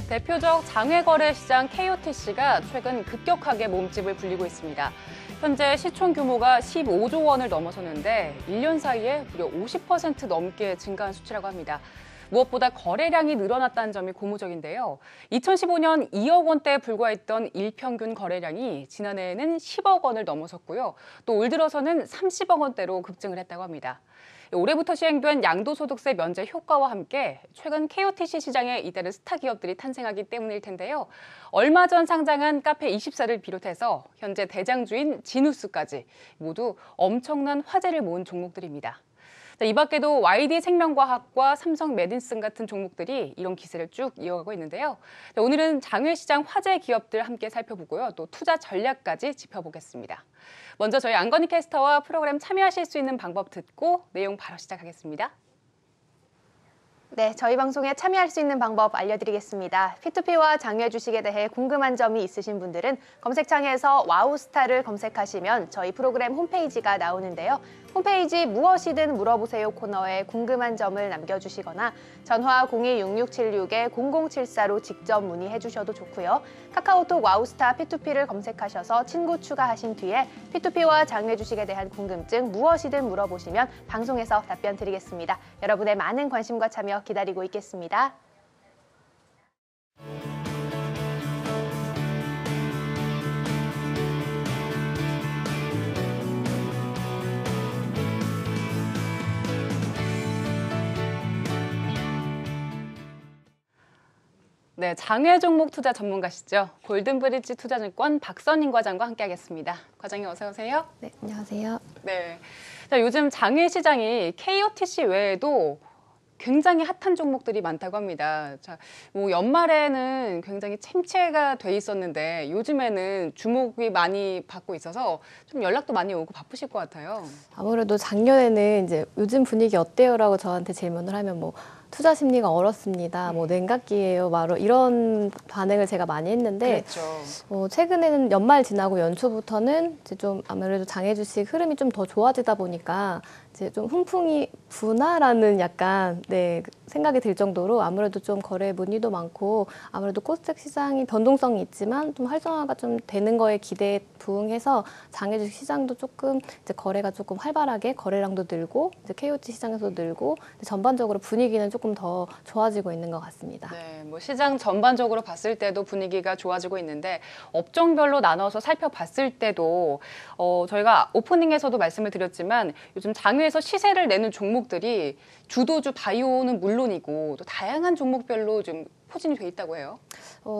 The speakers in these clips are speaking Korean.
대표적 장외거래 시장 KOTC가 최근 급격하게 몸집을 불리고 있습니다. 현재 시총 규모가 15조 원을 넘어섰는데 1년 사이에 무려 50% 넘게 증가한 수치라고 합니다. 무엇보다 거래량이 늘어났다는 점이 고무적인데요. 2015년 2억 원대에 불과했던 일평균 거래량이 지난해에는 10억 원을 넘어섰고요. 또 올 들어서는 30억 원대로 급증을 했다고 합니다. 올해부터 시행된 양도소득세 면제 효과와 함께 최근 KOTC 시장에 이따른 스타 기업들이 탄생하기 때문일 텐데요. 얼마 전 상장한 카페24를 비롯해서 현재 대장주인 지누스까지 모두 엄청난 화제를 모은 종목들입니다. 이 밖에도 YD생명과학과 삼성메디슨 같은 종목들이 이런 기세를 쭉 이어가고 있는데요. 오늘은 장외시장 화제 기업들 함께 살펴보고요. 또 투자 전략까지 짚어보겠습니다. 먼저 저희 안건희 캐스터와 프로그램 참여하실 수 있는 방법 듣고 내용 바로 시작하겠습니다. 네, 저희 방송에 참여할 수 있는 방법 알려드리겠습니다. P2P와 장외 주식에 대해 궁금한 점이 있으신 분들은 검색창에서 와우스타를 검색하시면 저희 프로그램 홈페이지가 나오는데요. 홈페이지 무엇이든 물어보세요 코너에 궁금한 점을 남겨주시거나 전화 026676-0074로 직접 문의해 주셔도 좋고요. 카카오톡 와우스타 P2P를 검색하셔서 친구 추가하신 뒤에 P2P와 장외 주식에 대한 궁금증 무엇이든 물어보시면 방송에서 답변 드리겠습니다. 여러분의 많은 관심과 참여 기다리고 있겠습니다. 네, 장외 종목 투자 전문가시죠. 골든브리지 투자증권 박선인 과장과 함께하겠습니다. 과장님 어서 오세요. 네, 안녕하세요. 네, 자, 요즘 장외 시장이 KOTC 외에도 굉장히 핫한 종목들이 많다고 합니다. 자, 뭐 연말에는 굉장히 침체가 돼 있었는데 요즘에는 주목이 많이 받고 있어서 좀 연락도 많이 오고 바쁘실 것 같아요. 아무래도 작년에는 이제 요즘 분위기 어때요라고 저한테 질문을 하면 뭐 투자 심리가 얼었습니다. 뭐 냉각기예요. 바로 이런 반응을 제가 많이 했는데 최근에는 연말 지나고 연초부터는 이제 좀 아무래도 장외 주식 흐름이 좀 더 좋아지다 보니까 이제 좀 훈풍이 부나라는 약간 생각이 들 정도로 아무래도 좀 거래 문의도 많고 아무래도 코스닥 시장이 변동성이 있지만 좀 활성화가 좀 되는 거에 기대에 부응해서 장외 주식 시장도 조금 이제 거래가 조금 활발하게 거래량도 늘고 이제 KOT 시장에서 늘고 전반적으로 분위기는 조금 더 좋아지고 있는 것 같습니다. 네, 뭐 시장 전반적으로 봤을 때도 분위기가 좋아지고 있는데 업종별로 나눠서 살펴봤을 때도 저희가 오프닝에서도 말씀을 드렸지만 요즘 장외에서 시세를 내는 종목들이 주도주 바이오는 물론이고 또 다양한 종목별로 좀 포진이 돼 있다고 해요.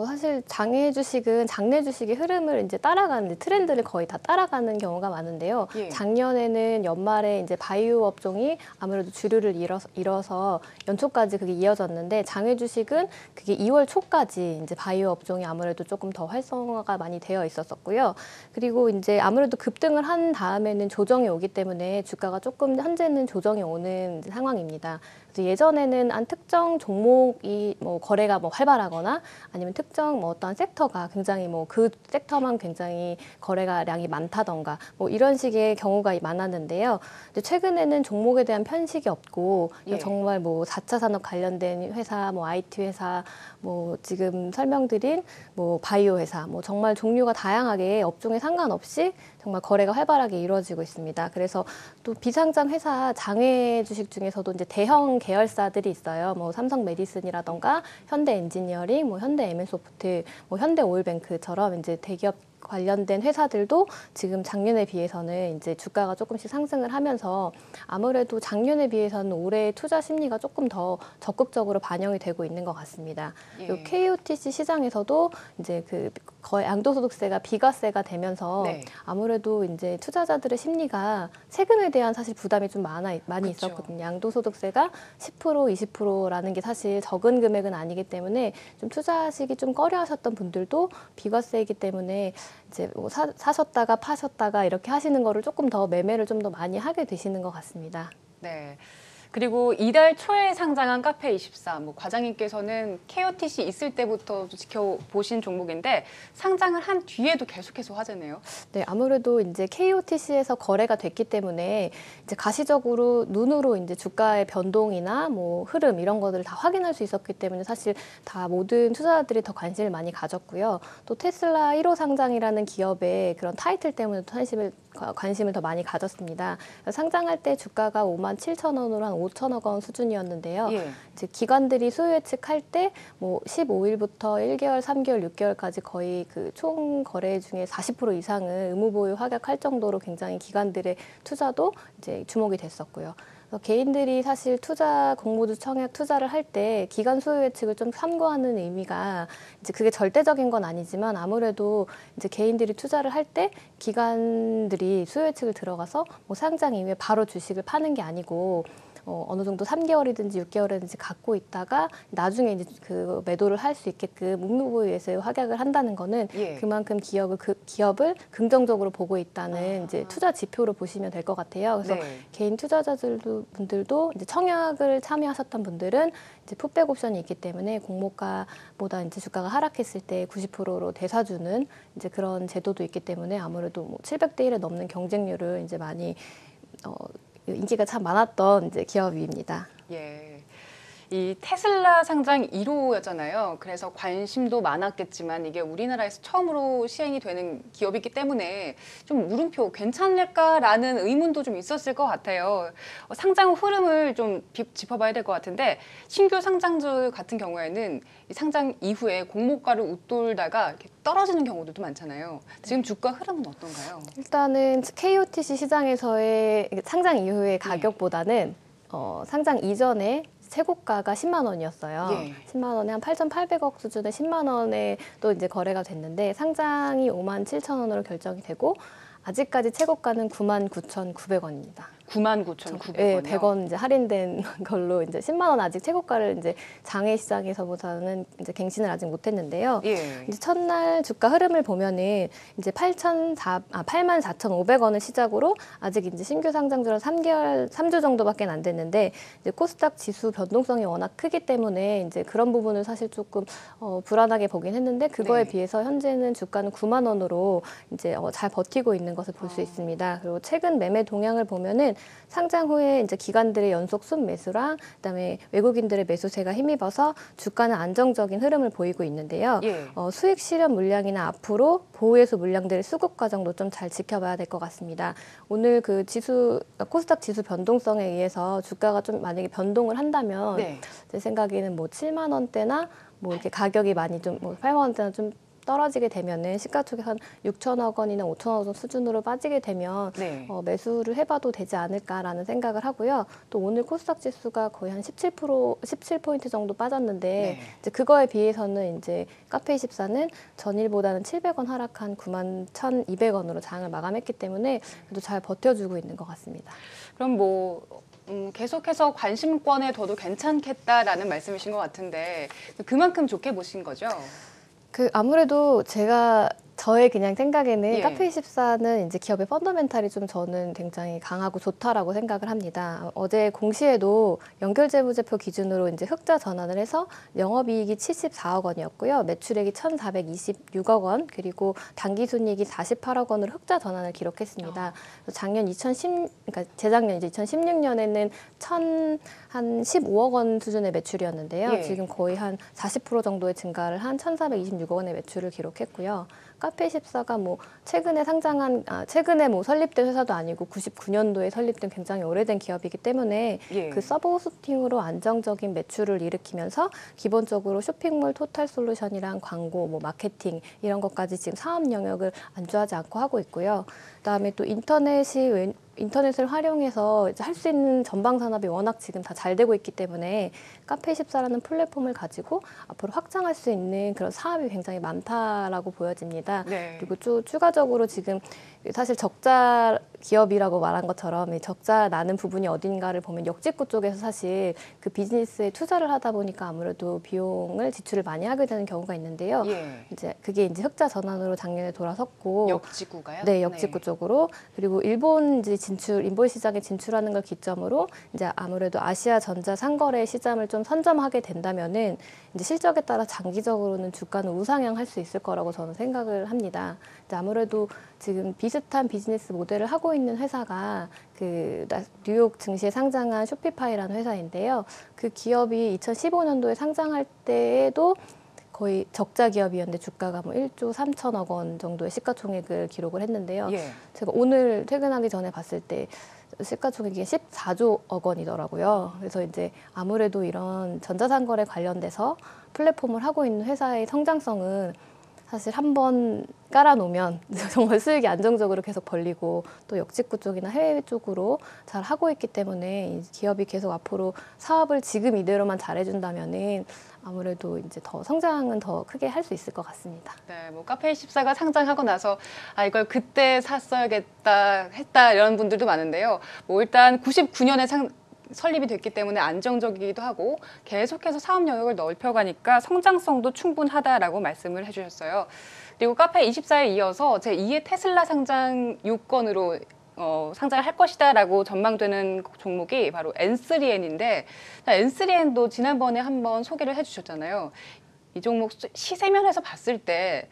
사실 장외 주식은 장내 주식의 흐름을 이제 따라가는 트렌드를 거의 다 따라가는 경우가 많은데요. 예. 작년에는 연말에 이제 바이오 업종이 아무래도 주류를 이뤄서 연초까지 그게 이어졌는데 장외 주식은 그게 2월 초까지 이제 바이오 업종이 아무래도 조금 더 활성화가 많이 되어 있었었고요. 그리고 이제 아무래도 급등을 한 다음에는 조정이 오기 때문에 주가가 조금 현재는 조정이 오는 상황입니다. 그래서 예전에는 한 특정 종목이 뭐 거래가 뭐 활발하거나 아니면 특정 뭐 어떤 섹터가 굉장히 뭐 그 섹터만 굉장히 거래가량이 많다던가 뭐 이런 식의 경우가 많았는데요. 근데 최근에는 종목에 대한 편식이 없고 정말 뭐 4차 산업 관련된 회사, 뭐 IT 회사, 뭐 지금 설명드린 뭐 바이오 회사, 뭐 정말 종류가 다양하게 업종에 상관없이 정말 거래가 활발하게 이루어지고 있습니다. 그래서 또 비상장 회사 장외 주식 중에서도 이제 대형 계열사들이 있어요. 뭐 삼성 메디슨이라던가 현대 엔지니어링, 뭐 현대 MN소프트, 뭐 현대 오일뱅크처럼 이제 대기업 관련된 회사들도 지금 작년에 비해서는 이제 주가가 조금씩 상승을 하면서 아무래도 작년에 비해서는 올해 투자 심리가 조금 더 적극적으로 반영이 되고 있는 것 같습니다. 요 KOTC 시장에서도 이제 그 거의 양도소득세가 비과세가 되면서 아무래도 이제 투자자들의 심리가 세금에 대한 사실 부담이 좀 많이 있었거든요. 양도소득세가 10%, 20%라는 게 사실 적은 금액은 아니기 때문에 좀 투자하시기 좀 꺼려하셨던 분들도 비과세이기 때문에 이제 뭐 사셨다가 파셨다가 이렇게 하시는 거를 조금 더 매매를 좀 더 많이 하게 되시는 것 같습니다. 네. 그리고 이달 초에 상장한 카페24, 뭐 과장님께서는 KOTC 있을 때부터 지켜보신 종목인데 상장을 한 뒤에도 계속해서 화제네요. 네, 아무래도 이제 KOTC에서 거래가 됐기 때문에 이제 가시적으로 눈으로 이제 주가의 변동이나 뭐 흐름 이런 것들을 다 확인할 수 있었기 때문에 사실 다 모든 투자자들이 더 관심을 많이 가졌고요. 또 테슬라 1호 상장이라는 기업의 그런 타이틀 때문에 또 관심을 더 많이 가졌습니다. 상장할 때 주가가 57,000원으로 한 5천억 원 수준이었는데요. 예. 이제 기관들이 수요 예측할 때 뭐 15일부터 1개월, 3개월, 6개월까지 거의 그 총 거래 중에 40% 이상을 의무 보유 확약할 정도로 굉장히 기관들의 투자도 이제 주목이 됐었고요. 개인들이 사실 공모주 청약 투자를 할 때 기관 수요 예측을 좀 참고하는 의미가 이제 그게 절대적인 건 아니지만 아무래도 이제 개인들이 투자를 할 때 기관들이 수요 예측을 들어가서 뭐 상장 이후에 바로 주식을 파는 게 아니고 어느 정도 3개월이든지 6개월이든지 갖고 있다가 나중에 이제 그 매도를 할 수 있게끔 의무보유에서 확약을 한다는 거는 예. 그만큼 기업을 긍정적으로 보고 있다는 이제 투자 지표로 보시면 될 것 같아요. 그래서 네. 개인 투자자분들도 이제 청약을 참여하셨던 분들은 이제 풋백 옵션이 있기 때문에 공모가보다 이제 주가가 하락했을 때 90%로 되사주는 이제 그런 제도도 있기 때문에 아무래도 뭐 700대 1에 넘는 경쟁률을 이제 많이 인기가 참 많았던 이제 기업입니다. 예. 이 테슬라 상장 1호였잖아요. 그래서 관심도 많았겠지만 이게 우리나라에서 처음으로 시행이 되는 기업이기 때문에 좀 물음표 괜찮을까라는 의문도 좀 있었을 것 같아요. 상장 흐름을 좀 짚어봐야 될 것 같은데 신규 상장주 같은 경우에는 이 상장 이후에 공모가를 웃돌다가 이렇게 떨어지는 경우도 많잖아요. 지금 주가 흐름은 어떤가요? 일단은 KOTC 시장에서의 상장 이후의 가격보다는 상장 이전에 최고가가 10만 원이었어요. 예. 10만 원에 한 8,800억 수준의 10만 원에 또 이제 거래가 됐는데 상장이 57,000원으로 결정이 되고 아직까지 최고가는 99,900원입니다. 99,900원이요? 네, 100원 이제 할인된 걸로 이제 10만 원 아직 최고가를 이제 장외 시장에서보다는 이제 갱신을 아직 못했는데요. 예. 이제 첫날 주가 흐름을 보면은 이제 84,500원을 시작으로 아직 이제 신규 상장주라 3주 정도밖에 안 됐는데 이제 코스닥 지수 변동성이 워낙 크기 때문에 이제 그런 부분을 사실 조금 불안하게 보긴 했는데 그거에 네. 비해서 현재는 주가는 9만 원으로 이제 잘 버티고 있는 것을 볼 수 있습니다. 그리고 최근 매매 동향을 보면은 상장 후에 이제 기관들의 연속 순매수랑 그다음에 외국인들의 매수세가 힘입어서 주가는 안정적인 흐름을 보이고 있는데요. 예. 수익 실현 물량이나 앞으로 보호해소 물량들의 수급 과정도 좀 잘 지켜봐야 될 것 같습니다. 오늘 그 코스닥 지수 변동성에 의해서 주가가 좀 만약에 변동을 한다면 네. 제 생각에는 뭐 7만 원대나 뭐 이렇게 가격이 많이 좀 뭐 8만 원대나 좀 떨어지게 되면은 시가총액 한 6천억 원이나 5천억 원 수준으로 빠지게 되면 네. 매수를 해봐도 되지 않을까라는 생각을 하고요. 또 오늘 코스닥 지수가 거의 한 17% 정도 빠졌는데 네. 이제 그거에 비해서는 이제 카페24는 전일보다는 700원 하락한 91,200원으로 장을 마감했기 때문에 그래도 잘 버텨주고 있는 것 같습니다. 그럼 뭐 계속해서 관심권에 둬도 괜찮겠다라는 말씀이신 것 같은데 그만큼 좋게 보신 거죠? 아무래도 저의 그냥 생각에는 예. 카페24는 이제 기업의 펀더멘탈이 좀 저는 굉장히 강하고 좋다라고 생각을 합니다. 어제 공시에도 연결재무제표 기준으로 이제 흑자 전환을 해서 영업이익이 74억 원이었고요. 매출액이 1,426억 원, 그리고 당기순이익이 48억 원으로 흑자 전환을 기록했습니다. 그러니까 재작년 이제 2016년에는 한 15억 원 수준의 매출이었는데요. 예. 지금 거의 한 40% 정도의 증가를 한 1,426억 원의 매출을 기록했고요. 카페24가 뭐 최근에 뭐 설립된 회사도 아니고 99년도에 설립된 굉장히 오래된 기업이기 때문에 예. 그 서브 호스팅으로 안정적인 매출을 일으키면서 기본적으로 쇼핑몰 토탈 솔루션이랑 광고, 뭐 마케팅 이런 것까지 지금 사업 영역을 안주하지 않고 하고 있고요. 그다음에 또 인터넷을 활용해서 할 수 있는 전방 산업이 워낙 지금 다 잘 되고 있기 때문에 카페24라는 플랫폼을 가지고 앞으로 확장할 수 있는 그런 사업이 굉장히 많다라고 보여집니다. 네. 그리고 추가적으로 지금 사실 기업이라고 말한 것처럼 이 적자 나는 부분이 어딘가를 보면 역직구 쪽에서 사실 그 비즈니스에 투자를 하다 보니까 아무래도 비용을 지출을 많이 하게 되는 경우가 있는데요. 예. 이제 그게 이제 흑자 전환으로 작년에 돌아섰고 역직구가요? 네, 역직구 쪽으로. 그리고 일본 이제 인보이 시장에 진출하는 걸 기점으로 이제 아무래도 아시아 전자 상거래 시장을 좀 선점하게 된다면은 이제 실적에 따라 장기적으로는 주가는 우상향할 수 있을 거라고 저는 생각을 합니다. 이제 아무래도 지금 비슷한 비즈니스 모델을 하고 있는 회사가 그 뉴욕 증시에 상장한 쇼피파이라는 회사인데요. 그 기업이 2015년도에 상장할 때에도 거의 적자 기업이었는데 주가가 뭐 1조 3천억 원 정도의 시가총액을 기록을 했는데요. 예. 제가 오늘 퇴근하기 전에 봤을 때 시가총액이 14조억 원이더라고요. 그래서 이제 아무래도 이런 전자상거래 관련돼서 플랫폼을 하고 있는 회사의 성장성은 사실 한번 깔아놓으면 정말 수익이 안정적으로 계속 벌리고 또 역직구 쪽이나 해외 쪽으로 잘 하고 있기 때문에 이 기업이 계속 앞으로 사업을 지금 이대로만 잘해준다면은 아무래도 이제 더 성장은 더 크게 할 수 있을 것 같습니다. 네, 뭐 카페24가 상장하고 나서 이걸 그때 샀어야겠다 했다 이런 분들도 많은데요. 뭐 일단 99년에 설립이 됐기 때문에 안정적이기도 하고 계속해서 사업 영역을 넓혀가니까 성장성도 충분하다라고 말씀을 해주셨어요. 그리고 카페24에 이어서 제2의 테슬라 상장 요건으로 상장을 할 것이다라고 전망되는 종목이 바로 N3N인데 N3N도 지난번에 한번 소개를 해주셨잖아요. 이 종목 시세면에서 봤을 때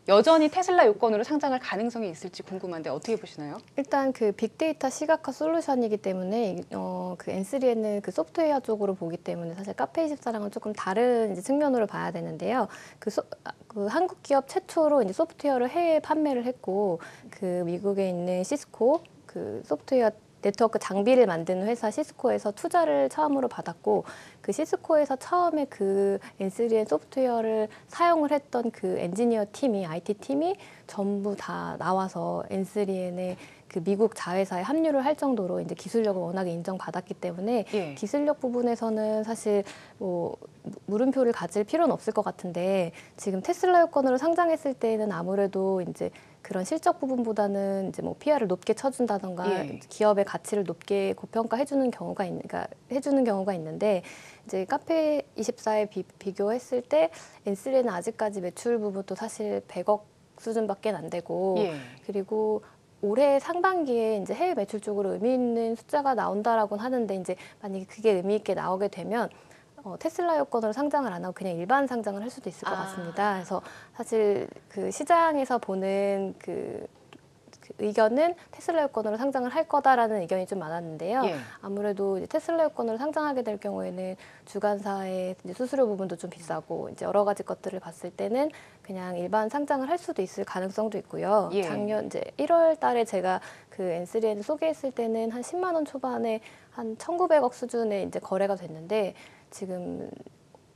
여전히 테슬라 요건으로 상장할 가능성이 있을지 궁금한데 어떻게 보시나요? 일단 그 빅데이터 시각화 솔루션이기 때문에 그 N3N은 그 소프트웨어 쪽으로 보기 때문에 사실 카페24랑은 조금 다른 이제 측면으로 봐야 되는데요. 그 한국 기업 최초로 이제 소프트웨어를 해외에 판매를 했고 그 미국에 있는 시스코 그 소프트웨어 네트워크 장비를 만드는 회사 시스코에서 투자를 처음으로 받았고 그 시스코에서 처음에 그 N3N 소프트웨어를 사용을 했던 그 엔지니어 팀이 IT 팀이 전부 다 나와서 N3N의 그 미국 자회사에 합류를 할 정도로 이제 기술력을 워낙에 인정받았기 때문에 예. 기술력 부분에서는 사실 뭐 물음표를 가질 필요는 없을 것 같은데 지금 테슬라 요건으로 상장했을 때는 아무래도 이제 그런 실적 부분보다는 이제 뭐 PR을 높게 쳐준다던가 예. 기업의 가치를 높게 고평가해주는 경우가 해주는 경우가 있는데 이제 카페24에 비교했을 때 N3는 아직까지 매출 부분도 사실 100억 수준밖에 안 되고 예. 그리고 올해 상반기에 이제 해외 매출 쪽으로 의미 있는 숫자가 나온다라고는 하는데 이제 만약에 그게 의미 있게 나오게 되면 테슬라 요건으로 상장을 안 하고 그냥 일반 상장을 할 수도 있을 것 같습니다. 그래서 사실 그 시장에서 보는 그 의견은 테슬라 요건으로 상장을 할 거다라는 의견이 좀 많았는데요. 예. 아무래도 이제 테슬라 요건으로 상장하게 될 경우에는 주관사의 이제 수수료 부분도 좀 비싸고 이제 여러 가지 것들을 봤을 때는 그냥 일반 상장을 할 수도 있을 가능성도 있고요. 예. 작년 이제 1월 달에 제가 그 N3N 소개했을 때는 한 10만 원 초반에 한 1,900억 수준에 이제 거래가 됐는데 지금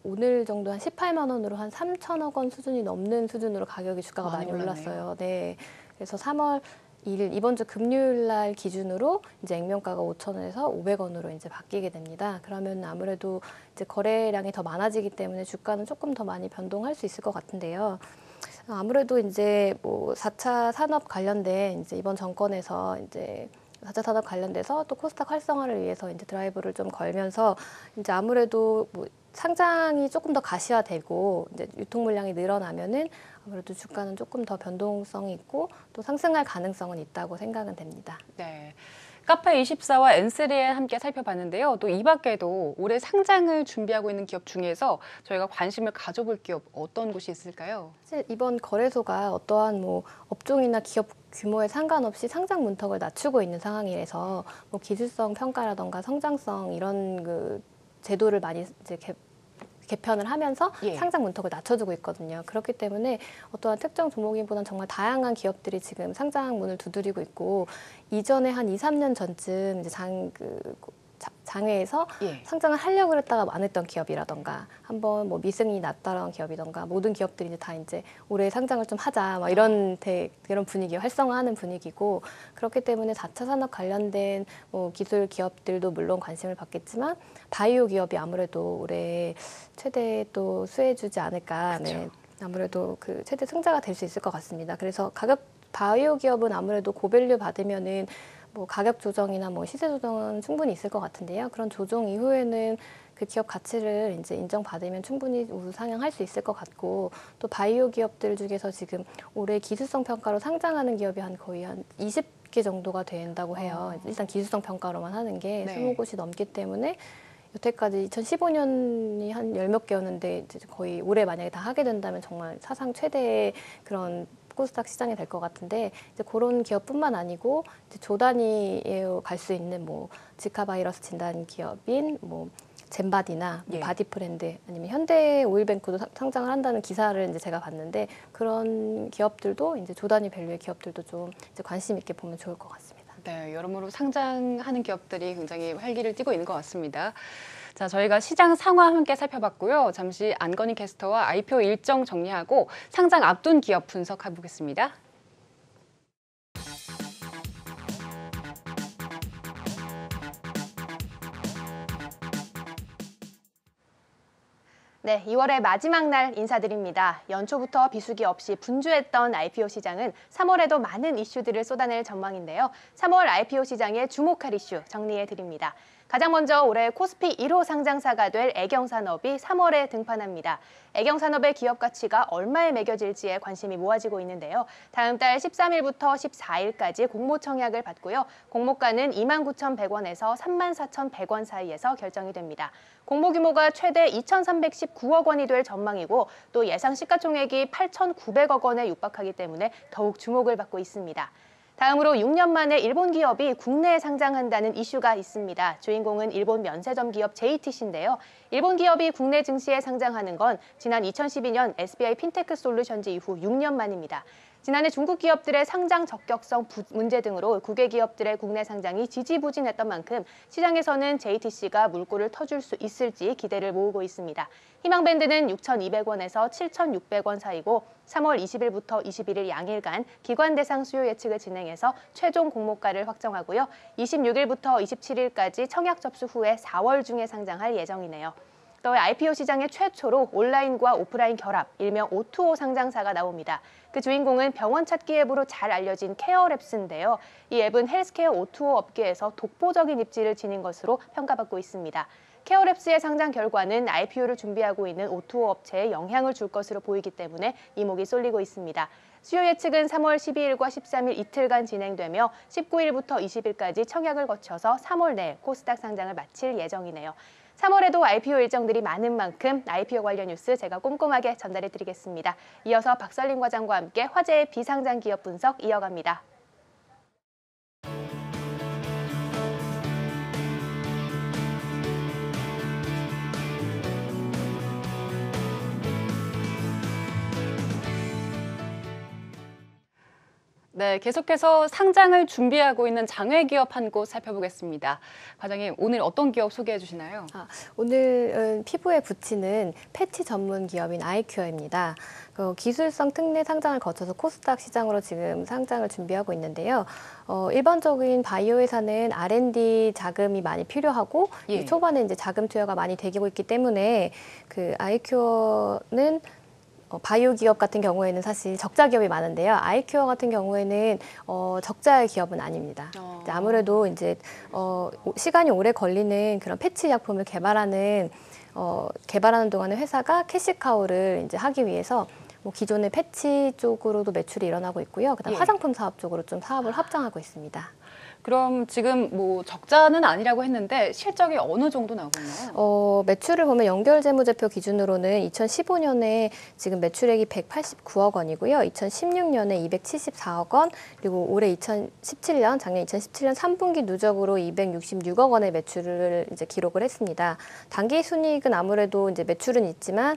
오늘 정도 한 18만 원으로 한 3천억 원 수준이 넘는 수준으로 가격이 주가가 많이 올랐어요. 네. 그래서 3월 2일 이번 주 금요일 날 기준으로 이제 액면가가 5,000원에서 500원으로 이제 바뀌게 됩니다. 그러면 아무래도 이제 거래량이 더 많아지기 때문에 주가는 조금 더 많이 변동할 수 있을 것 같은데요. 아무래도 이제 뭐 4차 산업 관련된 이제 이번 정권에서 이제 4차 산업 관련돼서 또 코스닥 활성화를 위해서 이제 드라이브를 좀 걸면서 이제 아무래도 뭐 상장이 조금 더 가시화되고 이제 유통 물량이 늘어나면은 아무래도 주가는 조금 더 변동성이 있고 또 상승할 가능성은 있다고 생각은 됩니다. 네. 카페24와 N3N 함께 살펴봤는데요. 또 이 밖에도 올해 상장을 준비하고 있는 기업 중에서 저희가 관심을 가져볼 기업 어떤 곳이 있을까요? 사실 이번 거래소가 어떠한 뭐 업종이나 기업 규모에 상관없이 상장 문턱을 낮추고 있는 상황이라서 뭐 기술성 평가라던가 성장성 이런 그 제도를 많이 이제 개편을 하면서 예. 상장 문턱을 낮춰주고 있거든요. 그렇기 때문에 어떠한 특정 종목인보다는 정말 다양한 기업들이 지금 상장 문을 두드리고 있고 이전에 한 2, 3년 전쯤 이제 장외에서 예. 상장을 하려고 했다가 안 했던 기업이라던가 한번 뭐 미승이 났다던 기업이던가 모든 기업들이 이제 다 이제 올해 상장을 좀 하자 막 이런 분위기 활성화하는 분위기고 그렇기 때문에 4차 산업 관련된 뭐 기술 기업들도 물론 관심을 받겠지만 바이오 기업이 아무래도 올해 최대 또 수혜주지 않을까. 그렇죠. 네. 아무래도 그 최대 승자가 될 수 있을 것 같습니다. 그래서 바이오 기업은 아무래도 고밸류 받으면은 뭐 가격 조정이나 뭐 시세 조정은 충분히 있을 것 같은데요. 그런 조정 이후에는 그 기업 가치를 이제 인정받으면 충분히 우상향할 수 있을 것 같고, 또 바이오 기업들 중에서 지금 올해 기술성 평가로 상장하는 기업이 거의 한 20개 정도가 된다고 해요. 일단 기술성 평가로만 하는 게 네. 20곳이 넘기 때문에 여태까지 2015년이 한 10몇 개였는데 이제 거의 올해 만약에 다 하게 된다면 정말 사상 최대의 그런 코스닥 시장이 될 것 같은데, 이제 그런 기업뿐만 아니고 이제 조 단위에 갈 수 있는 뭐 지카 바이러스 진단 기업인 뭐 젠바디나 뭐 예. 바디프렌드 아니면 현대 오일뱅크도 상장을 한다는 기사를 이제 제가 봤는데, 그런 기업들도 이제 조 단위 밸류의 기업들도 좀 이제 관심 있게 보면 좋을 것 같습니다. 네, 여러모로 상장하는 기업들이 굉장히 활기를 띠고 있는 것 같습니다. 자, 저희가 시장 상황 함께 살펴봤고요. 잠시 안건희 캐스터와 IPO 일정 정리하고 상장 앞둔 기업 분석해 보겠습니다. 네, 2월의 마지막 날 인사드립니다. 연초부터 비수기 없이 분주했던 IPO 시장은 3월에도 많은 이슈들을 쏟아낼 전망인데요. 3월 IPO 시장에 주목할 이슈 정리해드립니다. 가장 먼저 올해 코스피 1호 상장사가 될 애경산업이 3월에 등판합니다. 애경산업의 기업 가치가 얼마에 매겨질지에 관심이 모아지고 있는데요. 다음 달 13일부터 14일까지 공모 청약을 받고요. 공모가는 29,100원에서 34,100원 사이에서 결정이 됩니다. 공모 규모가 최대 2,319억 원이 될 전망이고, 또 예상 시가총액이 8,900억 원에 육박하기 때문에 더욱 주목을 받고 있습니다. 다음으로 6년 만에 일본 기업이 국내에 상장한다는 이슈가 있습니다. 주인공은 일본 면세점 기업 JTC인데요. 일본 기업이 국내 증시에 상장하는 건 지난 2012년 SBI 핀테크 솔루션즈 이후 6년 만입니다. 지난해 중국 기업들의 상장 적격성 문제 등으로 국외 기업들의 국내 상장이 지지부진했던 만큼 시장에서는 JTC가 물꼬를 터줄 수 있을지 기대를 모으고 있습니다. 희망밴드는 6,200원에서 7,600원 사이고 3월 20일부터 21일 양일간 기관 대상 수요 예측을 진행해서 최종 공모가를 확정하고요. 26일부터 27일까지 청약 접수 후에 4월 중에 상장할 예정이네요. 또 IPO 시장의 최초로 온라인과 오프라인 결합, 일명 O2O 상장사가 나옵니다. 그 주인공은 병원 찾기 앱으로 잘 알려진 케어랩스인데요. 이 앱은 헬스케어 O2O 업계에서 독보적인 입지를 지닌 것으로 평가받고 있습니다. 케어랩스의 상장 결과는 IPO를 준비하고 있는 O2O 업체에 영향을 줄 것으로 보이기 때문에 이목이 쏠리고 있습니다. 수요 예측은 3월 12일과 13일 이틀간 진행되며 19일부터 20일까지 청약을 거쳐서 3월 내에 코스닥 상장을 마칠 예정이네요. 3월에도 IPO 일정들이 많은 만큼 IPO 관련 뉴스 제가 꼼꼼하게 전달해드리겠습니다. 이어서 박설림 과장과 함께 화제의 비상장 기업 분석 이어갑니다. 네, 계속해서 상장을 준비하고 있는 장외 기업 한 곳 살펴보겠습니다. 과장님, 오늘 어떤 기업 소개해 주시나요? 오늘은 피부에 붙이는 패치 전문 기업인 아이큐어입니다. 기술성 특례 상장을 거쳐서 코스닥 시장으로 지금 상장을 준비하고 있는데요. 일반적인 바이오 회사는 R&D 자금이 많이 필요하고 예. 초반에 이제 자금 투여가 많이 되고 있기 때문에 그 아이큐어는 바이오 기업 같은 경우에는 사실 적자 기업이 많은데요. 아이큐어 같은 경우에는 적자의 기업은 아닙니다. 이제 아무래도 이제 시간이 오래 걸리는 그런 패치 약품을 개발하는 동안에 회사가 캐시카우를 이제 하기 위해서 뭐 기존의 패치 쪽으로도 매출이 일어나고 있고요. 그다음 예. 화장품 사업 쪽으로 좀 사업을 확장하고 있습니다. 그럼 지금 뭐 적자는 아니라고 했는데 실적이 어느 정도 나오고 있나요? 매출을 보면 연결재무제표 기준으로는 2015년에 지금 매출액이 189억 원이고요. 2016년에 274억 원, 그리고 올해 작년 2017년 3분기 누적으로 266억 원의 매출을 이제 기록을 했습니다. 당기 순이익은 아무래도 이제 매출은 있지만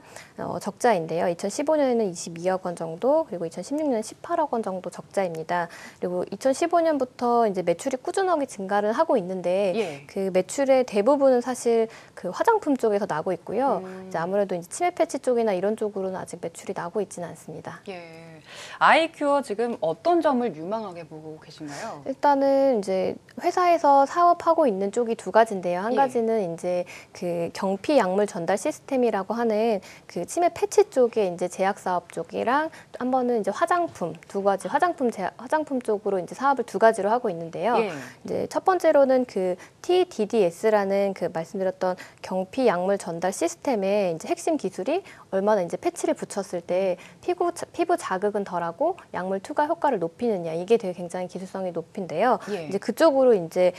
적자인데요. 2015년에는 22억 원 정도, 그리고 2016년에 18억 원 정도 적자입니다. 그리고 2015년부터 이제 매출이 꾸준하게 증가를 하고 있는데 예. 그 매출의 대부분은 사실 그 화장품 쪽에서 나고 있고요. 이제 아무래도 이제 치매 패치 쪽이나 이런 쪽으로는 아직 매출이 나고 있지는 않습니다. 예. 아이큐어 지금 어떤 점을 유망하게 보고 계신가요? 일단은 이제 회사에서 사업하고 있는 쪽이 두 가지인데요. 한 예. 가지는 이제 그 경피 약물 전달 시스템이라고 하는 그 치매 패치 쪽의 이제 제약 사업 쪽이랑 한 번은 이제 화장품 두 가지 화장품 쪽으로 이제 사업을 두 가지로 하고 있는데요. 예. 예. 이제 첫 번째로는 그 TDDS라는 그 말씀드렸던 경피 약물 전달 시스템의 이제 핵심 기술이 얼마나 이제 패치를 붙였을 때 피부 자극은 덜하고 약물 투과 효과를 높이느냐, 이게 되게 굉장히 기술성이 높은데요. 예. 이제 그쪽으로 이제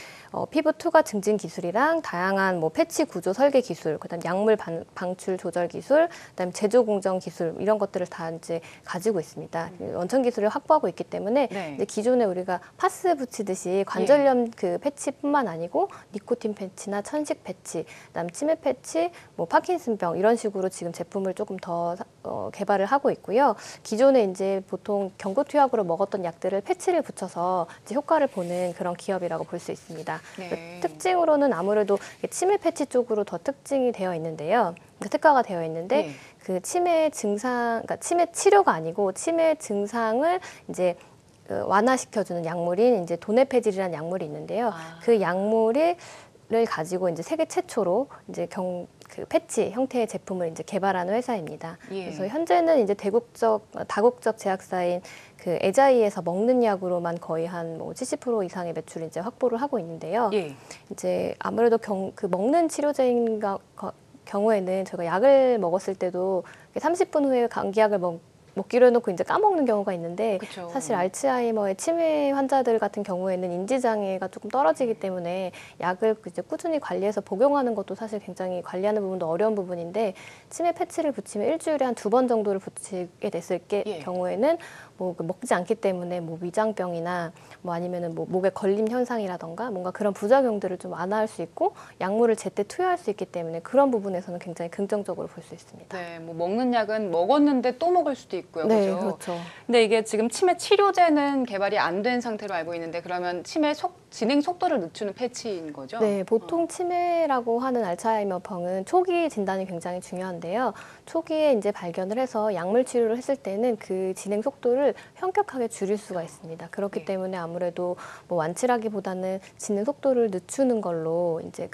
피부 투과 증진 기술이랑 다양한 뭐 패치 구조 설계 기술, 그다음 약물 방출 조절 기술, 그다음 제조 공정 기술, 이런 것들을 다 이제 가지고 있습니다. 원천 기술을 확보하고 있기 때문에 네. 이제 기존에 우리가 파스 붙이듯이 관절염 그 패치뿐만 아니고 니코틴 패치나 천식 패치, 그다음 치매 패치, 뭐 파킨슨병, 이런 식으로 지금 제품을 조금 더 개발을 하고 있고요. 기존에 이제 보통 경구투약으로 먹었던 약들을 패치를 붙여서 이제 효과를 보는 그런 기업이라고 볼 수 있습니다. 네. 특징으로는 아무래도 치매 패치 쪽으로 더 특징이 되어 있는데요. 특화가 되어 있는데 예. 그 치매 증상, 그러니까 치매 치료가 아니고 치매 증상을 이제 완화시켜주는 약물인 이제 도네페질이라는 약물이 있는데요. 그 약물을 가지고 이제 세계 최초로 이제 그 패치 형태의 제품을 이제 개발하는 회사입니다. 예. 그래서 현재는 이제 다국적 제약사인 그 에자이에서 먹는 약으로만 거의 한 뭐 70% 이상의 매출을 이제 확보를 하고 있는데요. 예. 이제 아무래도 그 먹는 치료제인 경우에는 저희가 약을 먹었을 때도 30분 후에 감기약을 먹기로 해놓고 이제 까먹는 경우가 있는데, 그쵸. 사실 알츠하이머의 치매 환자들 같은 경우에는 인지장애가 조금 떨어지기 때문에 약을 이제 꾸준히 관리해서 복용하는 것도 사실 굉장히 관리하는 부분도 어려운 부분인데, 치매 패치를 붙이면 일주일에 한 2번 정도를 붙이게 됐을 예. 경우에는 뭐 먹지 않기 때문에 뭐 위장병이나 뭐 아니면은 뭐 목에 걸림 현상이라던가 뭔가 그런 부작용들을 좀 완화할 수 있고 약물을 제때 투여할 수 있기 때문에 그런 부분에서는 굉장히 긍정적으로 볼 수 있습니다. 네, 뭐 먹는 약은 먹었는데 또 먹을 수도 있고요. 네, 그죠? 그렇죠. 근데 이게 지금 치매 치료제는 개발이 안 된 상태로 알고 있는데, 그러면 치매 진행 속도를 늦추는 패치인 거죠? 네, 보통 치매라고 하는 알츠하이머병은 초기 진단이 굉장히 중요한데요. 초기에 이제 발견을 해서 약물 치료를 했을 때는 그 진행 속도를 현격하게 줄일 수가 있습니다. 그렇기 네. 때문에 아무래도 뭐 완치라기보다는 진행 속도를 늦추는 걸로 이제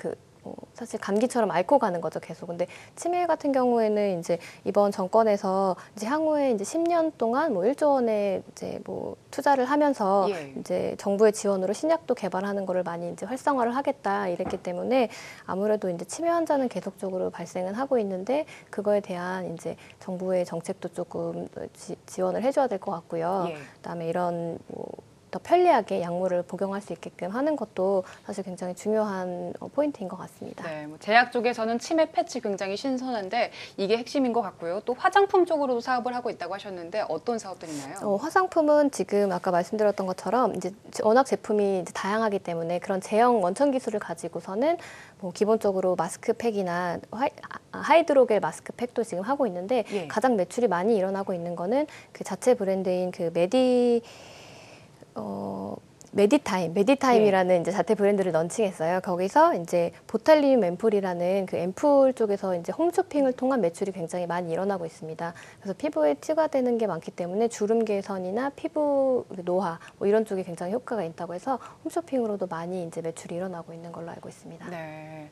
사실 감기처럼 앓고 가는 거죠, 계속. 근데 치매 같은 경우에는 이제 이번 정권에서 이제 향후에 이제 10년 동안 뭐 1조 원의 이제 뭐 투자를 하면서 예. 이제 정부의 지원으로 신약도 개발하는 거를 많이 이제 활성화를 하겠다 이랬기 때문에 아무래도 이제 치매 환자는 계속적으로 발생은 하고 있는데, 그거에 대한 이제 정부의 정책도 조금 지원을 해줘야 될 것 같고요. 예. 그다음에 이런 더 편리하게 약물을 복용할 수 있게끔 하는 것도 사실 굉장히 중요한 포인트인 것 같습니다. 네, 뭐 제약 쪽에서는 치매 패치 굉장히 신선한데 이게 핵심인 것 같고요. 또 화장품 쪽으로도 사업을 하고 있다고 하셨는데 어떤 사업들 있나요? 화장품은 지금 아까 말씀드렸던 것처럼 이제 워낙 제품이 이제 다양하기 때문에 그런 제형 원천 기술을 가지고서는 뭐 기본적으로 마스크팩이나 하이드로겔 마스크팩도 지금 하고 있는데, 예. 가장 매출이 많이 일어나고 있는 거는 그 자체 브랜드인 그 메디타임이라는 이제 자체 브랜드를 런칭했어요. 거기서 이제 보탈리움 앰플이라는 그 앰플 쪽에서 이제 홈쇼핑을 통한 매출이 굉장히 많이 일어나고 있습니다. 그래서 피부에 투과되는 게 많기 때문에 주름 개선이나 피부 노화 뭐 이런 쪽에 굉장히 효과가 있다고 해서 홈쇼핑으로도 많이 이제 매출이 일어나고 있는 걸로 알고 있습니다. 네.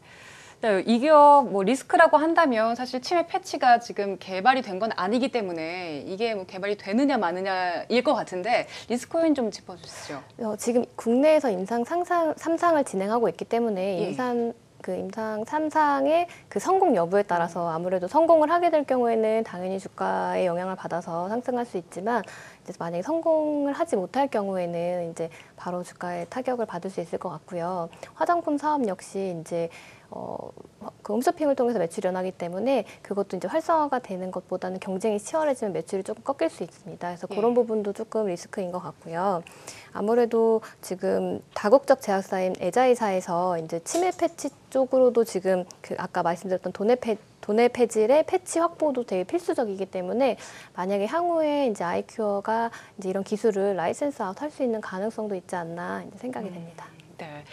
네, 이 기업 뭐 리스크라고 한다면 사실 치매 패치가 지금 개발이 된 건 아니기 때문에 이게 뭐 개발이 되느냐 마느냐일 것 같은데 리스크 요인 좀 짚어주시죠. 지금 국내에서 임상 3상을 진행하고 있기 때문에 예. 임상 3상의 그 성공 여부에 따라서 아무래도 성공을 하게 될 경우에는 당연히 주가에 영향을 받아서 상승할 수 있지만, 이제 만약에 성공을 하지 못할 경우에는 이제 바로 주가에 타격을 받을 수 있을 것 같고요. 화장품 사업 역시 이제 그 홈쇼핑을 통해서 매출이 일어나기 때문에 그것도 이제 활성화가 되는 것보다는 경쟁이 치열해지면 매출이 조금 꺾일 수 있습니다. 그래서 예. 그런 부분도 조금 리스크인 것 같고요. 아무래도 지금 다국적 제약사인 에자이사에서 이제 치매 패치 쪽으로도 지금 그 아까 말씀드렸던 도네페질의 패치 확보도 되게 필수적이기 때문에 만약에 향후에 이제 아이큐어가 이제 이런 기술을 라이센스 아웃 할 수 있는 가능성도 있지 않나 이제 생각이 됩니다. 네.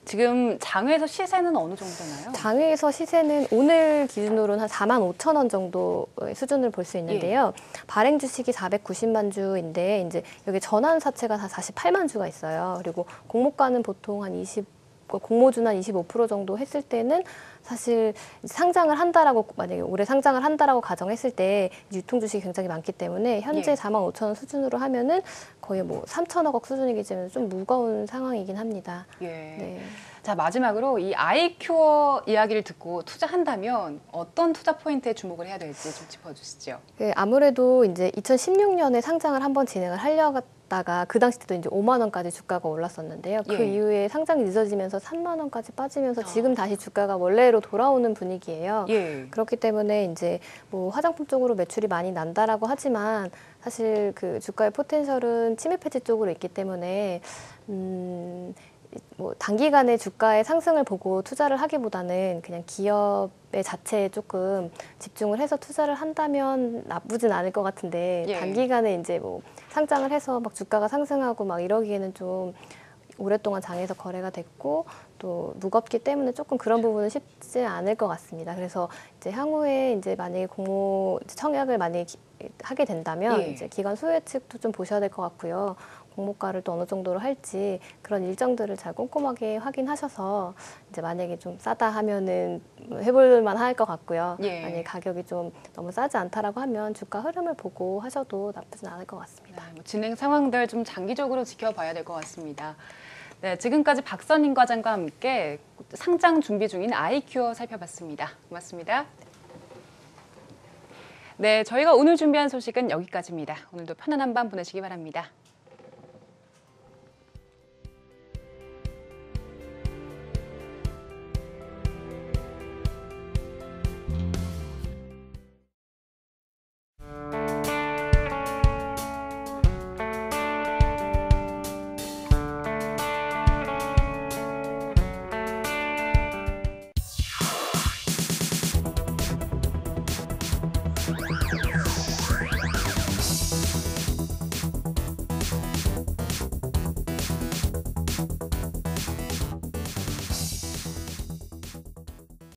지금 장외에서 시세는 어느 정도 되나요? 장외에서 시세는 오늘 기준으로는 한 45,000원 정도의 수준을 볼 수 있는데요. 발행 주식이 490만 주인데 이제 여기 전환 사채가 다 48만 주가 있어요. 그리고 공모가는 보통 한 공모주는 한 25% 정도 했을 때는 사실 상장을 한다라고 만약에 올해 상장을 한다라고 가정했을 때 유통 주식이 굉장히 많기 때문에 현재 45,000원 수준으로 하면은 거의 뭐 3천억 수준이기 때문에 좀 무거운 상황이긴 합니다. 예. 네. 자, 마지막으로 이 아이큐어 이야기를 듣고 투자한다면 어떤 투자 포인트에 주목을 해야 될지 좀 짚어주시죠. 네, 아무래도 이제 2016년에 상장을 한번 진행을 하려다가 그 당시 때도 이제 5만 원까지 주가가 올랐었는데요. 그 이후에 상장이 늦어지면서 3만 원까지 빠지면서 지금 다시 주가가 원래로 돌아오는 분위기예요. 그렇기 때문에 이제 뭐 화장품 쪽으로 매출이 많이 난다라고 하지만 사실 그 주가의 포텐셜은 침해 폐지 쪽으로 있기 때문에 뭐 단기간에 주가의 상승을 보고 투자를 하기보다는 그냥 기업의 자체에 조금 집중을 해서 투자를 한다면 나쁘진 않을 것 같은데 단기간에 이제 뭐 상장을 해서 막 주가가 상승하고 막 이러기에는 좀 오랫동안 장에서 거래가 됐고 또 무겁기 때문에 조금 그런 부분은 쉽지 않을 것 같습니다. 그래서 이제 향후에 이제 만약에 공모 청약을 만약에 하게 된다면 이제 기관 소유 측도 좀 보셔야 될 것 같고요. 공모가를 또 어느 정도로 할지 그런 일정들을 잘 꼼꼼하게 확인하셔서 이제 만약에 좀 싸다 하면은 해볼 만할 것 같고요. 만약에 가격이 좀 너무 싸지 않다라고 하면 주가 흐름을 보고 하셔도 나쁘진 않을 것 같습니다. 네, 뭐 진행 상황들 좀 장기적으로 지켜봐야 될 것 같습니다. 네, 지금까지 박선임 과장과 함께 상장 준비 중인 아이큐어 살펴봤습니다. 고맙습니다. 네, 저희가 오늘 준비한 소식은 여기까지입니다. 오늘도 편안한 밤 보내시기 바랍니다.